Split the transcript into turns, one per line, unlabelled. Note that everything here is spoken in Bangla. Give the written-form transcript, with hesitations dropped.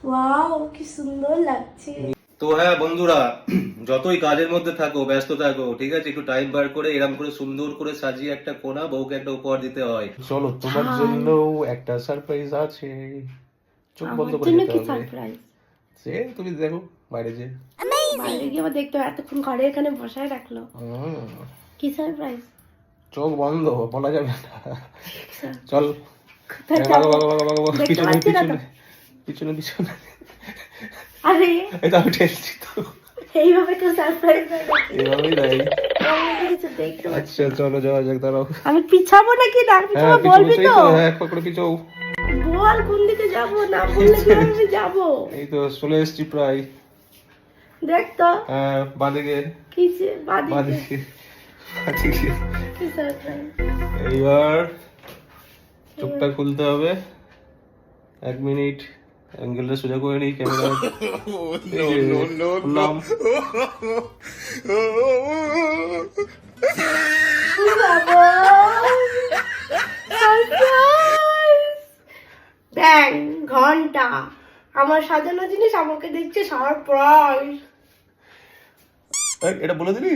ওয়াও কি সুন্দর লাগছে।
তো হ্যাঁ বন্ধুরা, যতই কাজের মধ্যে থাকো, ব্যস্ত থাকো, ঠিক আছে, একটু টাইম বার করে এরকম করে সুন্দর করে সাজিয়ে একটা কোনা বউকে একটা উপহার দিতে হয়। চলো, তোমার জন্য একটা সারপ্রাইজ আছে। চোখ বন্ধ
আমার
করে
জন্য
যেতে
কি
হবে।
সারপ্রাইজ?
সে তুমি দেখো বাইরে যে।
বাইরে গিয়ে আবার দেখতে হবে, এতক্ষণ ঘরে এখানে বসায় রাখলো। কি সারপ্রাইজ?
চোখ বন্ধ, বলা যাবে না। চল
কোথায়
ভাগো
যাবো?
ভাগো ভাগো ভাগো,
দেখতে
পিছনে
পাচ্ছি না তো।
পিছনে পিছনে পিছনে।
আরে
এই তো আমি ঠেলছি তো।
এইভাবে কেউ সারপ্রাইজ দেয় নাকি?
এভাবেই দেয়।
আমি তো কিছু দেখতে পাচ্ছি
আচ্ছা চলো যাওয়া যাক, দাঁড়াও।
আমি পিছাবো নাকি না
হ্যাঁ
পিছাবো বলবি
পিছু
তো?
হ্যাঁ, এক পা করে পিছু।
বল কোন দিকে যাবো, না বললে কিভাবে আমি যাবো?
এই তো চলে এসেছি প্রায়।
দেখ তো
হ্যাঁ বাঁদিকে
কিসে বাদিকে
বাঁদিকে বাঁদিকে।
কি সারপ্রাইজ?
এইবার চোখটা খুলতে হবে। 1 মিনিট, অ্যাঙ্গেলটা সোজা করে নিই ক্যামেরা। খুললাম।
বাবা সারপ্রাইজ! ব্যাং ঘন্টা, আমার সাজানো জিনিস আমাকে দেখছে সারপ্রাইজ।
এটা বলে দিবি?